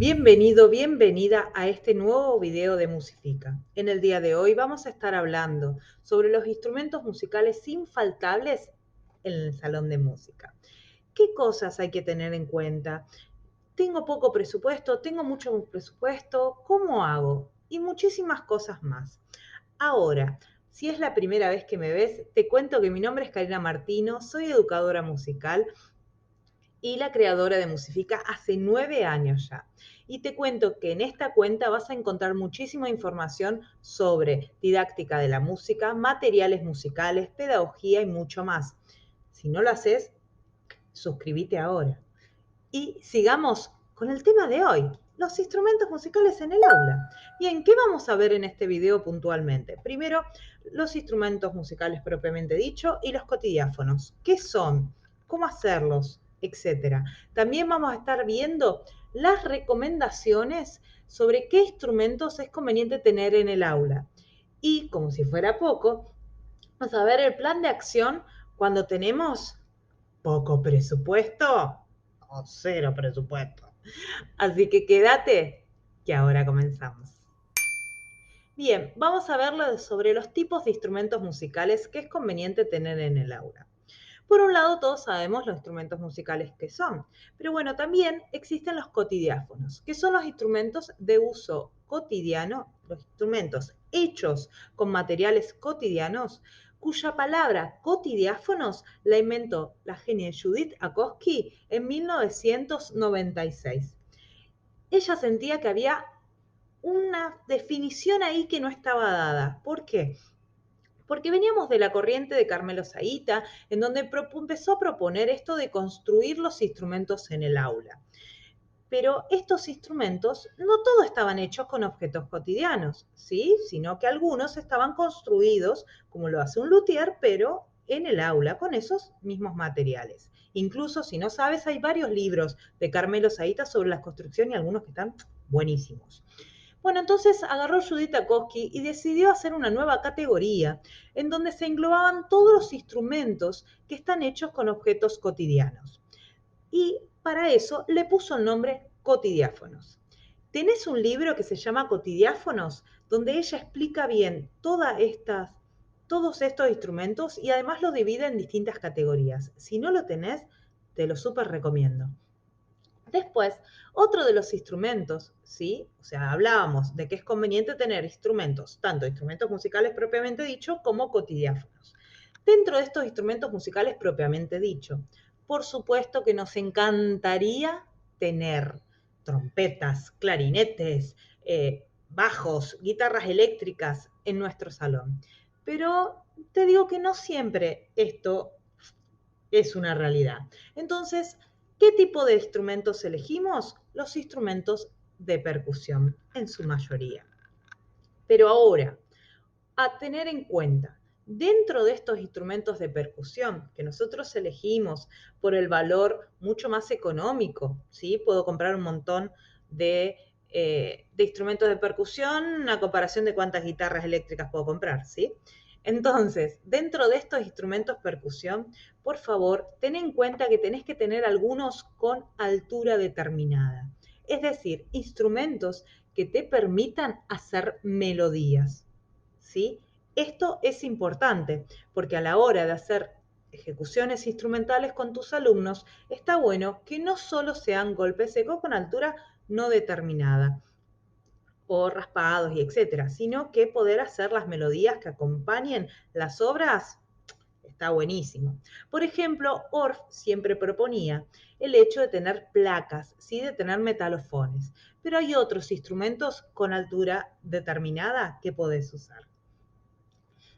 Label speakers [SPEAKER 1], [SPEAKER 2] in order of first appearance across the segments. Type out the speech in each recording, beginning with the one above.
[SPEAKER 1] Bienvenido, bienvenida a este nuevo video de Musifica. En el día de hoy vamos a estar hablando sobre los instrumentos musicales infaltables en el salón de música. ¿Qué cosas hay que tener en cuenta? ¿Tengo poco presupuesto? ¿Tengo mucho presupuesto? ¿Cómo hago? Y muchísimas cosas más. Ahora, si es la primera vez que me ves, te cuento que mi nombre es Karina Martino, soy educadora musical y la creadora de Musifica hace 9 años ya. Y te cuento que en esta cuenta vas a encontrar muchísima información sobre didáctica de la música, materiales musicales, pedagogía y mucho más. Si no lo haces, suscríbete ahora. Y sigamos con el tema de hoy, los instrumentos musicales en el aula. Bien, ¿qué vamos a ver en este video puntualmente? Primero, los instrumentos musicales propiamente dicho y los cotidiáfonos. ¿Qué son? ¿Cómo hacerlos? Etcétera. También vamos a estar viendo las recomendaciones sobre qué instrumentos es conveniente tener en el aula. Y, como si fuera poco, vamos a ver el plan de acción cuando tenemos poco presupuesto o cero presupuesto. Así que quédate, que ahora comenzamos. Bien, vamos a ver sobre los tipos de instrumentos musicales que es conveniente tener en el aula. Por un lado, todos sabemos los instrumentos musicales que son, pero bueno, también existen los cotidiáfonos, que son los instrumentos de uso cotidiano, los instrumentos hechos con materiales cotidianos, cuya palabra cotidiáfonos la inventó la genia Judith Akosky en 1996. Ella sentía que había una definición ahí que no estaba dada. ¿Por qué? Porque veníamos de la corriente de Carmelo Saíta, en donde empezó a proponer esto de construir los instrumentos en el aula. Pero estos instrumentos no todos estaban hechos con objetos cotidianos, ¿sí? Sino que algunos estaban construidos, como lo hace un luthier, pero en el aula, con esos mismos materiales. Incluso, si no sabes, hay varios libros de Carmelo Saíta sobre la construcción y algunos que están buenísimos. Bueno, entonces agarró Judith Akosky y decidió hacer una nueva categoría en donde se englobaban todos los instrumentos que están hechos con objetos cotidianos. Y para eso le puso el nombre cotidiáfonos. Tenés un libro que se llama Cotidiáfonos, donde ella explica bien todos estos instrumentos y además los divide en distintas categorías. Si no lo tenés, te lo súper recomiendo. Después, otro de los instrumentos, ¿sí? O sea, hablábamos de que es conveniente tener instrumentos, tanto instrumentos musicales propiamente dicho como cotidiáfonos. Dentro de estos instrumentos musicales propiamente dicho, por supuesto que nos encantaría tener trompetas, clarinetes, bajos, guitarras eléctricas en nuestro salón. Pero te digo que no siempre esto es una realidad. Entonces, ¿qué tipo de instrumentos elegimos? Los instrumentos de percusión, en su mayoría. Pero ahora, a tener en cuenta, dentro de estos instrumentos de percusión que nosotros elegimos por el valor mucho más económico, ¿sí? Puedo comprar un montón de instrumentos de percusión a comparación de cuántas guitarras eléctricas puedo comprar, ¿sí? Entonces, dentro de estos instrumentos percusión, por favor, ten en cuenta que tenés que tener algunos con altura determinada. Es decir, instrumentos que te permitan hacer melodías, ¿sí? Esto es importante porque a la hora de hacer ejecuciones instrumentales con tus alumnos, está bueno que no solo sean golpes secos con altura no determinada o raspados y etcétera, sino que poder hacer las melodías que acompañen las obras está buenísimo. Por ejemplo, Orff siempre proponía el hecho de tener placas, ¿sí? De tener metalofones, pero hay otros instrumentos con altura determinada que podés usar.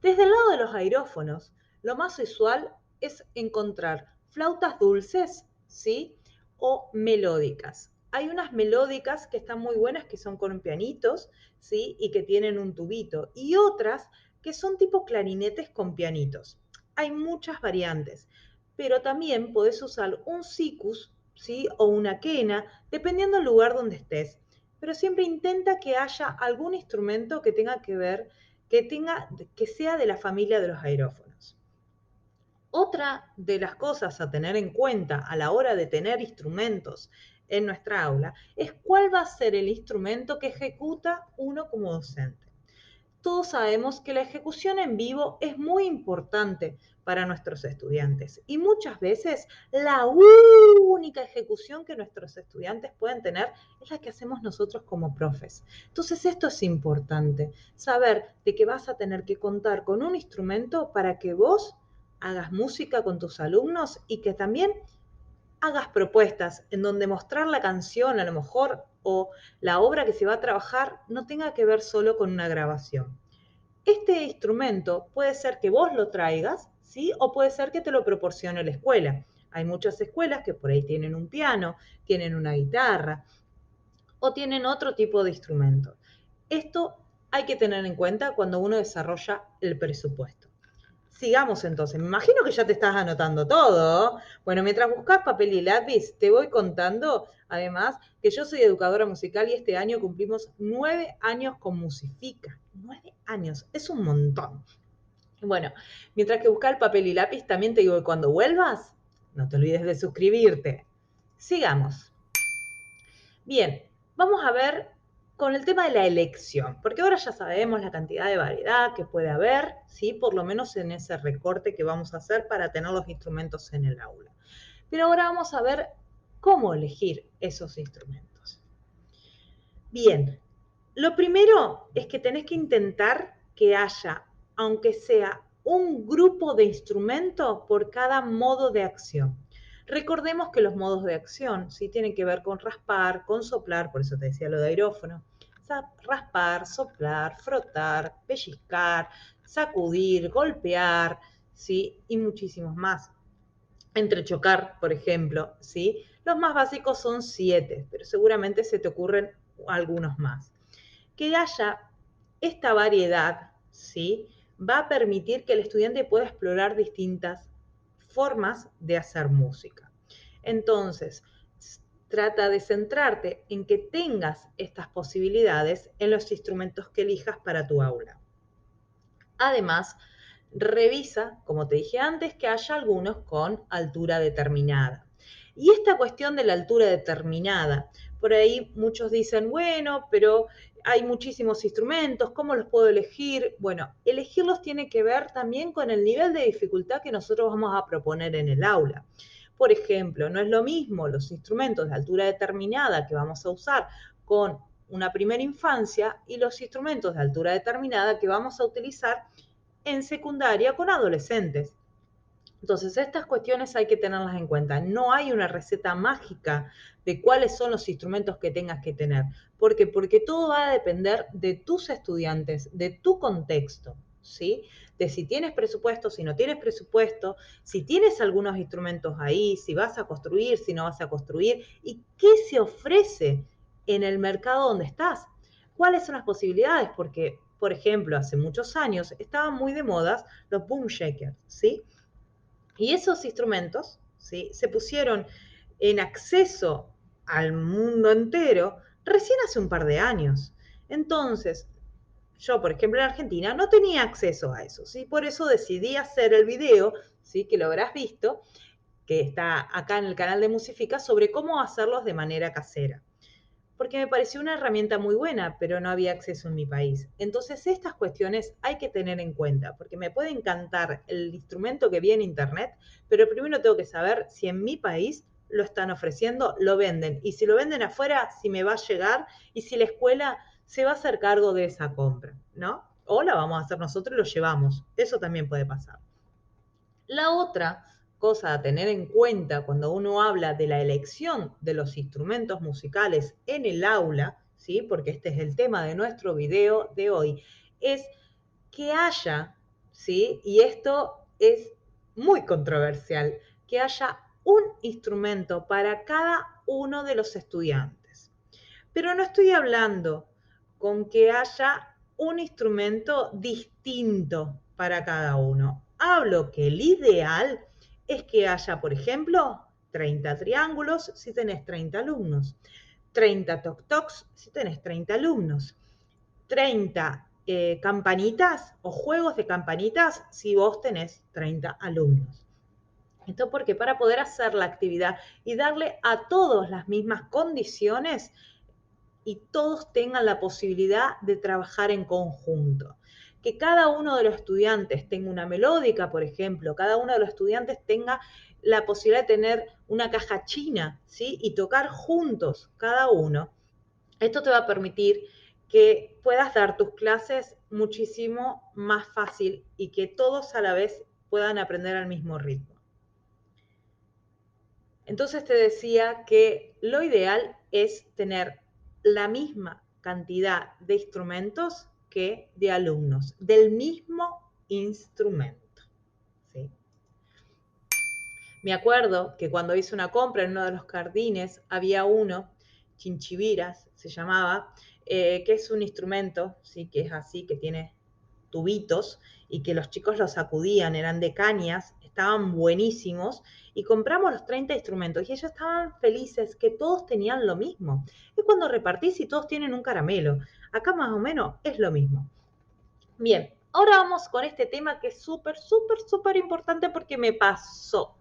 [SPEAKER 1] Desde el lado de los aerófonos, lo más usual es encontrar flautas dulces, ¿sí? O melódicas. Hay unas melódicas que están muy buenas que son con pianitos, ¿sí? Y que tienen un tubito. Y otras que son tipo clarinetes con pianitos. Hay muchas variantes, pero también podés usar un sikus, ¿sí? O una quena, dependiendo del lugar donde estés. Pero siempre intenta que haya algún instrumento que tenga que ver que sea de la familia de los aerófonos. Otra de las cosas a tener en cuenta a la hora de tener instrumentos en nuestra aula es cuál va a ser el instrumento que ejecuta uno como docente. Todos sabemos que la ejecución en vivo es muy importante para nuestros estudiantes y muchas veces la única ejecución que nuestros estudiantes pueden tener es la que hacemos nosotros como profes. Entonces esto es importante, saber de que vas a tener que contar con un instrumento para que vos hagas música con tus alumnos y que también hagas propuestas en donde mostrar la canción a lo mejor o la obra que se va a trabajar no tenga que ver solo con una grabación. Este instrumento puede ser que vos lo traigas, ¿sí? O puede ser que te lo proporcione la escuela. Hay muchas escuelas que por ahí tienen un piano, tienen una guitarra o tienen otro tipo de instrumento. Esto hay que tener en cuenta cuando uno desarrolla el presupuesto. Sigamos entonces. Me imagino que ya te estás anotando todo. Bueno, mientras buscas papel y lápiz, te voy contando, además, que yo soy educadora musical y este año cumplimos 9 años con Musifica. 9 años, es un montón. Bueno, mientras que buscas el papel y lápiz, también te digo que cuando vuelvas, no te olvides de suscribirte. Sigamos. Bien, vamos a ver con el tema de la elección, porque ahora ya sabemos la cantidad de variedad que puede haber, ¿sí? Por lo menos en ese recorte que vamos a hacer para tener los instrumentos en el aula. Pero ahora vamos a ver cómo elegir esos instrumentos. Bien, lo primero es que tenés que intentar que haya, aunque sea un grupo de instrumentos por cada modo de acción. Recordemos que los modos de acción sí tienen que ver con raspar, con soplar, por eso te decía lo de aerófono. Raspar, soplar, frotar, pellizcar, sacudir, golpear, ¿sí? Y muchísimos más. Entrechocar, por ejemplo, ¿sí? Los más básicos son 7, pero seguramente se te ocurren algunos más. Que haya esta variedad, ¿sí? Va a permitir que el estudiante pueda explorar distintas formas de hacer música. Entonces, trata de centrarte en que tengas estas posibilidades en los instrumentos que elijas para tu aula. Además, revisa, como te dije antes, que haya algunos con altura determinada. Y esta cuestión de la altura determinada, por ahí muchos dicen, bueno, pero hay muchísimos instrumentos, ¿cómo los puedo elegir? Bueno, elegirlos tiene que ver también con el nivel de dificultad que nosotros vamos a proponer en el aula. Por ejemplo, no es lo mismo los instrumentos de altura determinada que vamos a usar con una primera infancia y los instrumentos de altura determinada que vamos a utilizar en secundaria con adolescentes. Entonces, estas cuestiones hay que tenerlas en cuenta. No hay una receta mágica de cuáles son los instrumentos que tengas que tener. ¿Por qué? Porque todo va a depender de tus estudiantes, de tu contexto, ¿sí? De si tienes presupuesto, si no tienes presupuesto, si tienes algunos instrumentos ahí, si vas a construir, si no vas a construir, y qué se ofrece en el mercado donde estás. ¿Cuáles son las posibilidades? Porque, por ejemplo, hace muchos años estaban muy de moda los boom shakers, ¿sí? Y esos instrumentos, ¿sí? Se pusieron en acceso al mundo entero recién hace un par de años. Entonces, yo, por ejemplo, en Argentina no tenía acceso a eso, ¿sí? Por eso decidí hacer el video, ¿sí? Que lo habrás visto, que está acá en el canal de Musifica, sobre cómo hacerlos de manera casera. Porque me pareció una herramienta muy buena, pero no había acceso en mi país. Entonces, estas cuestiones hay que tener en cuenta, porque me puede encantar el instrumento que vi en internet, pero primero tengo que saber si en mi país lo están ofreciendo, lo venden, y si lo venden afuera, si me va a llegar, y si la escuela se va a hacer cargo de esa compra, ¿no? O la vamos a hacer nosotros y lo llevamos. Eso también puede pasar. La otra cosa a tener en cuenta cuando uno habla de la elección de los instrumentos musicales en el aula, ¿sí? Porque este es el tema de nuestro video de hoy, es que haya, ¿sí? Y esto es muy controversial, que haya un instrumento para cada uno de los estudiantes. Pero no estoy hablando con que haya un instrumento distinto para cada uno. Hablo que el ideal es que haya, por ejemplo, 30 triángulos si tenés 30 alumnos, 30 toc-tocs si tenés 30 alumnos, 30 campanitas o juegos de campanitas si vos tenés 30 alumnos. Esto porque para poder hacer la actividad y darle a todos las mismas condiciones y todos tengan la posibilidad de trabajar en conjunto. Que cada uno de los estudiantes tenga una melódica, por ejemplo, cada uno de los estudiantes tenga la posibilidad de tener una caja china, ¿sí? Y tocar juntos, cada uno. Esto te va a permitir que puedas dar tus clases muchísimo más fácil y que todos a la vez puedan aprender al mismo ritmo. Entonces te decía que lo ideal es tener la misma cantidad de instrumentos que de alumnos, del mismo instrumento. ¿Sí? Me acuerdo que cuando hice una compra en uno de los jardines, había uno, chinchiviras se llamaba, que es un instrumento, ¿sí? Que es así, que tiene tubitos y que los chicos los sacudían, eran de cañas, estaban buenísimos y compramos los 30 instrumentos y ellos estaban felices que todos tenían lo mismo. Es cuando repartís y todos tienen un caramelo. Acá más o menos es lo mismo. Bien, ahora vamos con este tema que es súper importante porque me pasó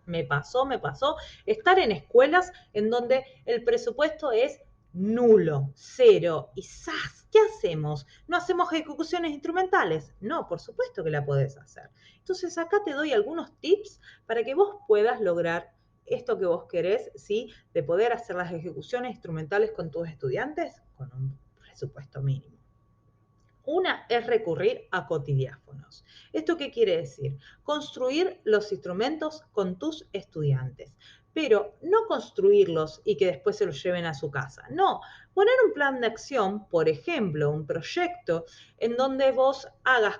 [SPEAKER 1] estar en escuelas en donde el presupuesto es nulo, cero, y ¡zas! ¿Qué hacemos? ¿No hacemos ejecuciones instrumentales? No, por supuesto que la podés hacer. Entonces acá te doy algunos tips para que vos puedas lograr esto que vos querés, ¿sí? De poder hacer las ejecuciones instrumentales con tus estudiantes con un presupuesto mínimo. Una es recurrir a cotidiáfonos. ¿Esto qué quiere decir? Construir los instrumentos con tus estudiantes, pero no construirlos y que después se los lleven a su casa. No, poner un plan de acción, por ejemplo, un proyecto en donde vos hagas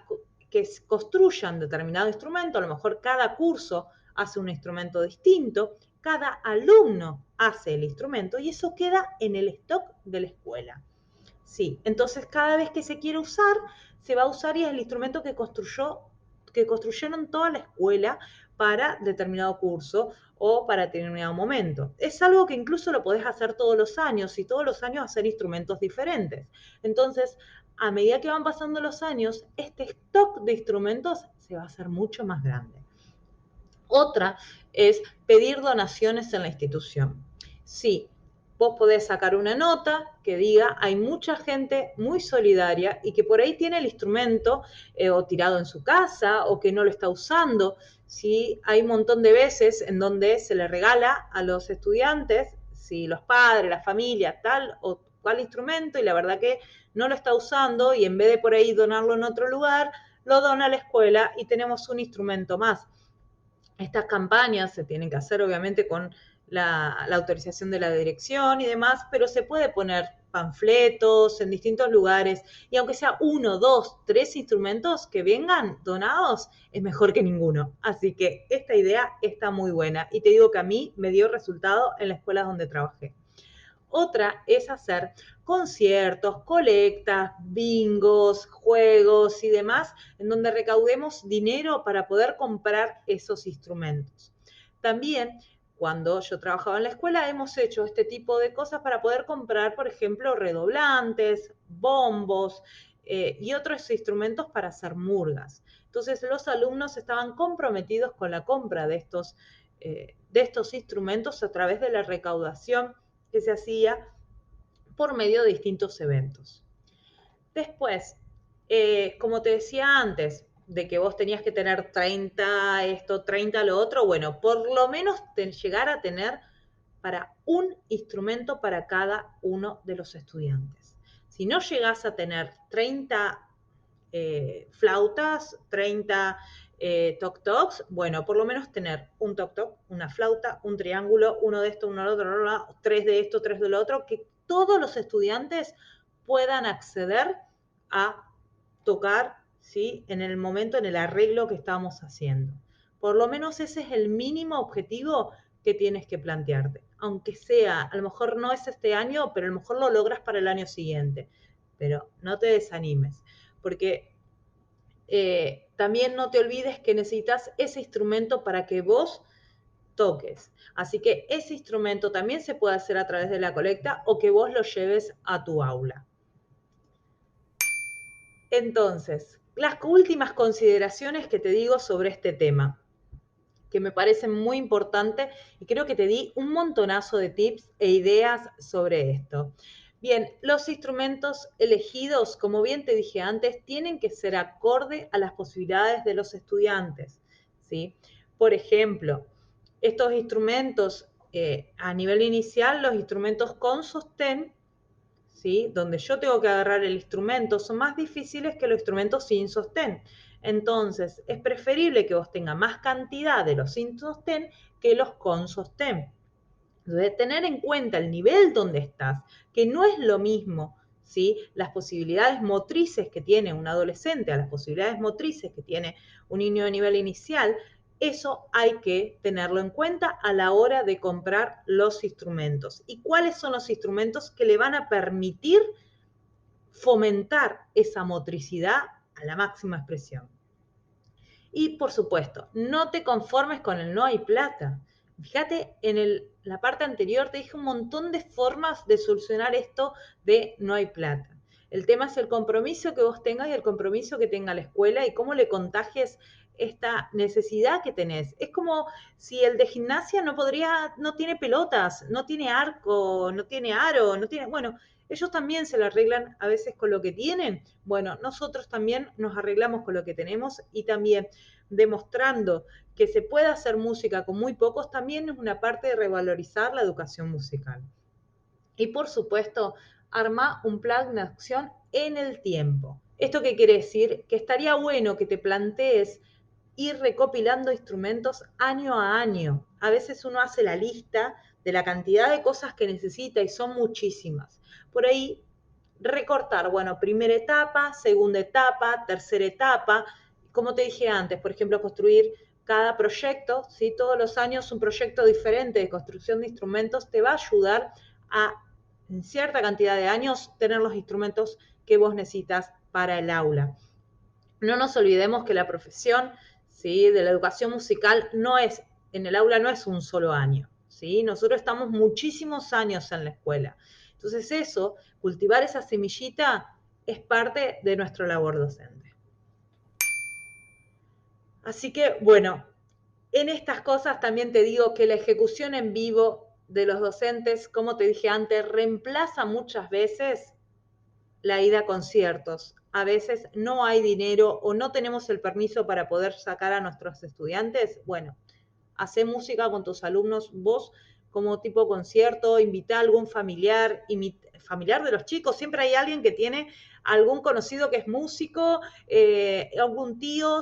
[SPEAKER 1] que construyan determinado instrumento, a lo mejor cada curso hace un instrumento distinto, cada alumno hace el instrumento y eso queda en el stock de la escuela. Sí, entonces cada vez que se quiere usar, se va a usar y es el instrumento que construyeron toda la escuela para determinado curso o para determinado momento. Es algo que incluso lo podés hacer todos los años y todos los años hacer instrumentos diferentes. Entonces, a medida que van pasando los años, este stock de instrumentos se va a hacer mucho más grande. Otra es pedir donaciones en la institución. Sí, vos podés sacar una nota que diga hay mucha gente muy solidaria y que por ahí tiene el instrumento o tirado en su casa o que no lo está usando. Sí, hay un montón de veces en donde se le regala a los estudiantes, si los padres, la familia, tal o cual instrumento y la verdad que no lo está usando y en vez de por ahí donarlo en otro lugar, lo dona a la escuela y tenemos un instrumento más. Estas campañas se tienen que hacer obviamente con la autorización de la dirección y demás, pero se puede poner panfletos en distintos lugares y aunque sea uno, dos, tres instrumentos que vengan donados, es mejor que ninguno. Así que esta idea está muy buena y te digo que a mí me dio resultado en la escuela donde trabajé. Otra es hacer conciertos, colectas, bingos, juegos y demás, en donde recaudemos dinero para poder comprar esos instrumentos. También, cuando yo trabajaba en la escuela, hemos hecho este tipo de cosas para poder comprar, por ejemplo, redoblantes, bombos y otros instrumentos para hacer murgas. Entonces, los alumnos estaban comprometidos con la compra de estos instrumentos a través de la recaudación que se hacía por medio de distintos eventos. Después, como te decía antes, de que vos tenías que tener 30 esto, 30 lo otro, bueno, por lo menos llegar a tener para un instrumento para cada uno de los estudiantes. Si no llegás a tener 30 flautas, 30 toc-tocs, bueno, por lo menos tener un toc-toc, una flauta, un triángulo, uno de esto, uno de otro, tres de esto, tres de lo otro, que todos los estudiantes puedan acceder a tocar, ¿sí? En el momento, en el arreglo que estamos haciendo. Por lo menos ese es el mínimo objetivo que tienes que plantearte. Aunque sea, a lo mejor no es este año, pero a lo mejor lo logras para el año siguiente. Pero no te desanimes, porque también no te olvides que necesitas ese instrumento para que vos toques. Así que ese instrumento también se puede hacer a través de la colecta o que vos lo lleves a tu aula. Entonces, las últimas consideraciones que te digo sobre este tema, que me parecen muy importantes y creo que te di un montonazo de tips e ideas sobre esto. Bien, los instrumentos elegidos, como bien te dije antes, tienen que ser acorde a las posibilidades de los estudiantes, ¿sí? Por ejemplo, estos instrumentos a nivel inicial, los instrumentos con sostén, ¿sí? Donde yo tengo que agarrar el instrumento, son más difíciles que los instrumentos sin sostén. Entonces, es preferible que vos tengas más cantidad de los sin sostén que los con sostén. Entonces, tener en cuenta el nivel donde estás, que no es lo mismo, ¿sí? Las posibilidades motrices que tiene un adolescente a las posibilidades motrices que tiene un niño de nivel inicial, eso hay que tenerlo en cuenta a la hora de comprar los instrumentos. ¿Y cuáles son los instrumentos que le van a permitir fomentar esa motricidad a la máxima expresión? Y por supuesto, no te conformes con el no hay plata. Fíjate, la parte anterior te dije un montón de formas de solucionar esto de no hay plata. El tema es el compromiso que vos tengas y el compromiso que tenga la escuela y cómo le contagies esta necesidad que tenés. Es como si el de gimnasia no tiene pelotas, no tiene arco, no tiene aro, no tiene, bueno, ellos también se lo arreglan a veces con lo que tienen. Bueno, nosotros también nos arreglamos con lo que tenemos y también demostrando que se puede hacer música con muy pocos, también es una parte de revalorizar la educación musical. Y por supuesto, arma un plan de acción en el tiempo. ¿Esto qué quiere decir? Que estaría bueno que te plantees ir recopilando instrumentos año a año. A veces uno hace la lista de la cantidad de cosas que necesita y son muchísimas. Por ahí recortar, bueno, primera etapa, segunda etapa, tercera etapa, como te dije antes, por ejemplo, construir cada proyecto, ¿sí? Todos los años un proyecto diferente de construcción de instrumentos te va a ayudar a, en cierta cantidad de años, tener los instrumentos que vos necesitas para el aula. No nos olvidemos que la profesión, ¿sí? De la educación musical en el aula no es un solo año, ¿sí? Nosotros estamos muchísimos años en la escuela. Entonces eso, cultivar esa semillita es parte de nuestra labor docente. Así que, bueno, en estas cosas también te digo que la ejecución en vivo de los docentes, como te dije antes, reemplaza muchas veces la ida a conciertos. A veces no hay dinero o no tenemos el permiso para poder sacar a nuestros estudiantes. Bueno, hacé música con tus alumnos, vos como tipo concierto, invita a algún familiar de los chicos. Siempre hay alguien que tiene algún conocido que es músico, algún tío,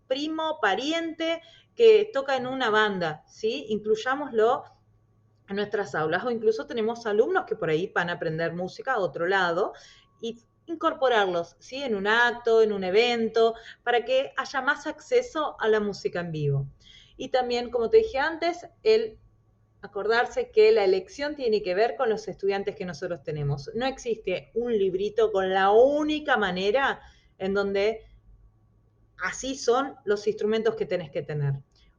[SPEAKER 1] primo, pariente que toca en una banda, ¿sí? Incluyámoslo en nuestras aulas o incluso tenemos alumnos que por ahí van a aprender música a otro lado y incorporarlos, ¿sí? En un acto, en un evento, para que haya más acceso a la música en vivo. Y también, como te dije antes, el acordarse que la elección tiene que ver con los estudiantes que nosotros tenemos. No existe un librito con la única manera en donde así son los instrumentos que tenés que tener.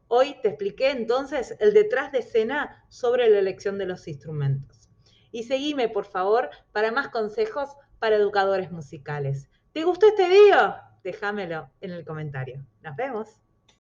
[SPEAKER 1] Hoy te expliqué entonces el detrás de escena sobre la elección de los instrumentos. Y seguime, por favor, para más consejos para educadores musicales. ¿Te gustó este video? Déjamelo en el comentario. Nos vemos.